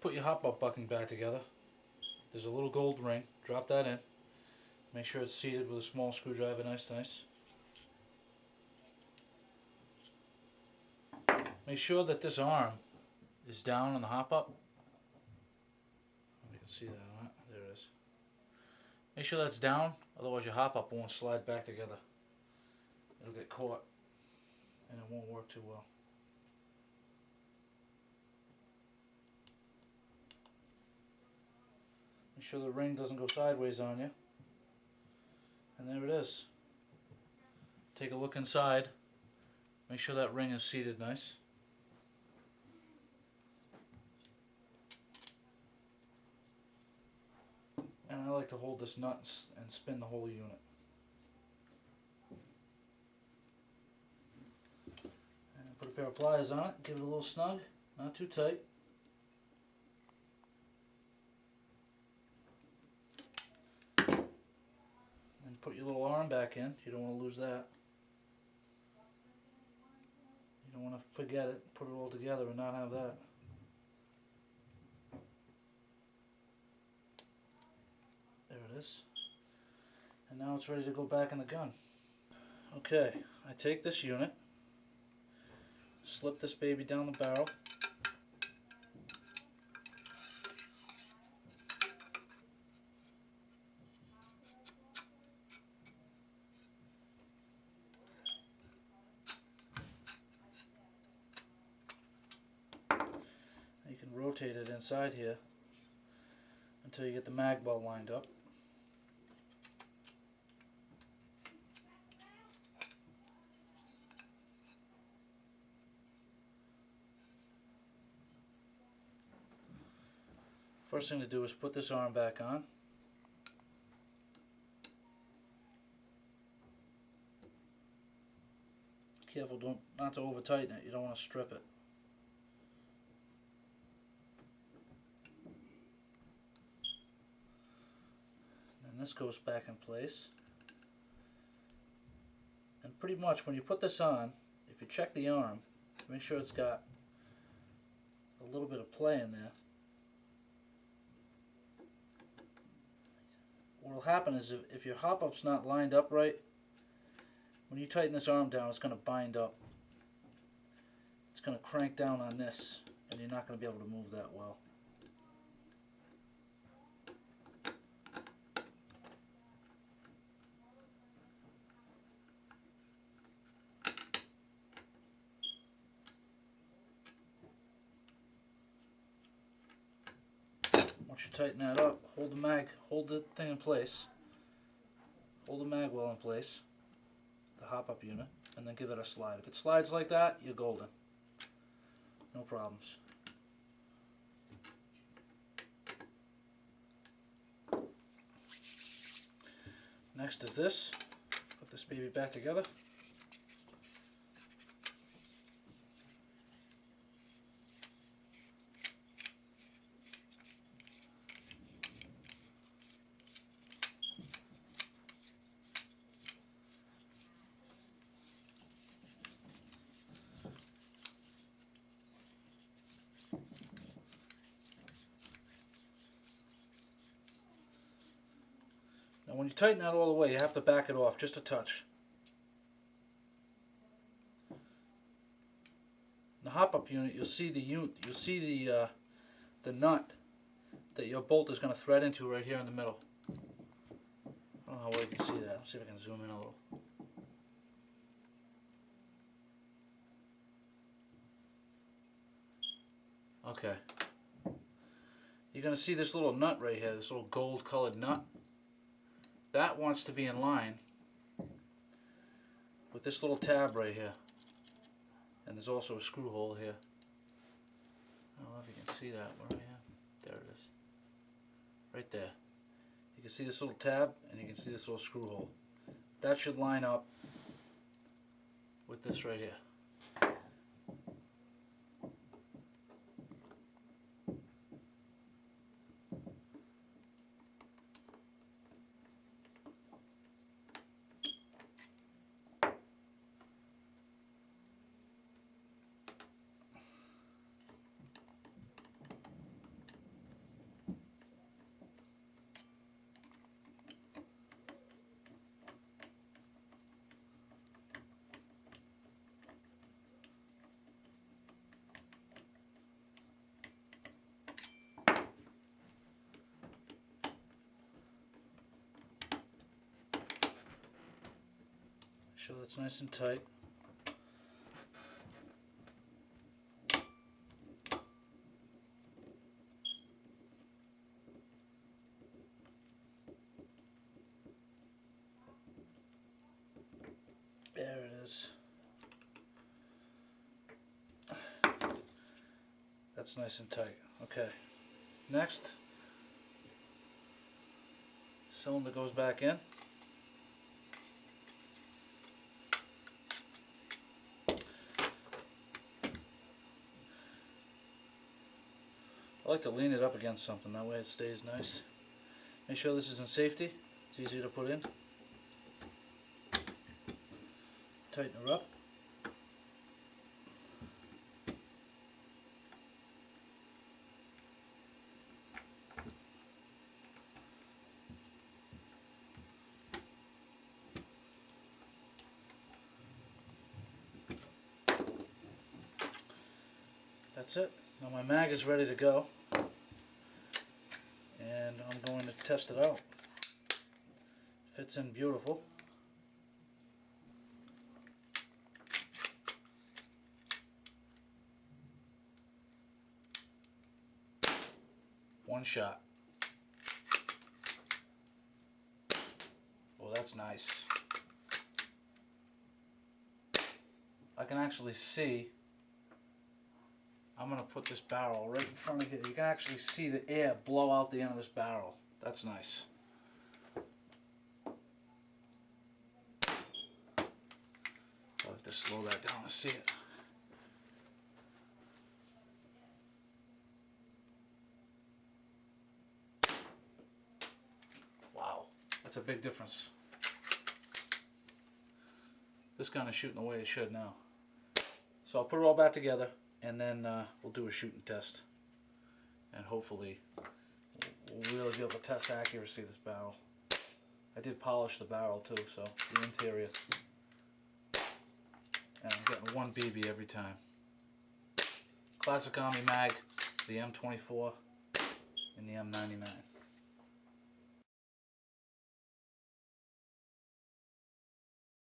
put your hop up bucking back together. There's a little gold ring. Drop that in. Make sure it's seated with a small screwdriver. Nice. Make sure that this arm is down on the hop up. You can see that on it. There it is. Make sure that's down, otherwise your hop up won't slide back together. It'll get caught and it won't work too well. Make sure the ring doesn't go sideways on you. And there it is. Take a look inside. Make sure that ring is seated nice. And I like to hold this nut and spin the whole unit. And put a pair of pliers on it, give it a little snug, not too tight. And put your little arm back in, you don't want to lose that. You don't want to forget it, put it all together and not have that. There it is. And now it's ready to go back in the gun. Okay, I take this unit, slip this baby down the barrel. You can rotate it inside here until you get the mag well lined up. First thing to do is put this arm back on. Careful not to over tighten it, you don't want to strip it. And this goes back in place. And pretty much when you put this on, if you check the arm, make sure it's got a little bit of play in there. What will happen is if your hop up's not lined up right, when you tighten this arm down, it's going to bind up. It's going to crank down on this, and you're not going to be able to move that well. Once you tighten that up, hold the thing in place. Hold the mag well in place, the hop up unit, and then give it a slide. If it slides like that, you're golden. No problems. Next is this. Put this baby back together. Now when you tighten that all the way, you have to back it off just a touch. The hop-up unit, you'll see the nut that your bolt is going to thread into right here in the middle. I don't know how well you can see that. Let's see if I can zoom in a little. Okay. You're going to see this little nut right here, this little gold colored nut. That wants to be in line with this little tab right here. And there's also a screw hole here. I don't know if you can see that. Where I am. There it is. Right there. You can see this little tab and you can see this little screw hole. That should line up with this right here. sure that's nice and tight. There it is. That's nice and tight. Okay. Next, cylinder goes back in. I like to lean it up against something, that way it stays nice. Make sure this is in safety. It's easy to put in. Tighten her up. That's it. Now my mag is ready to go. And I'm going to test it out. Fits in beautiful. One shot. Oh, that's nice. I can actually see, I'm going to put this barrel right in front of you. You can actually see the air blow out the end of this barrel. That's nice. I'll have to slow that down to see it. Wow, that's a big difference. This gun is shooting the way it should now. So I'll put it all back together, and then we'll do a shooting test. And hopefully we'll really be able to test the accuracy of this barrel. I did polish the barrel too, so the interior. And I'm getting 1 BB every time. Classic Army mag, the M24 and the M99.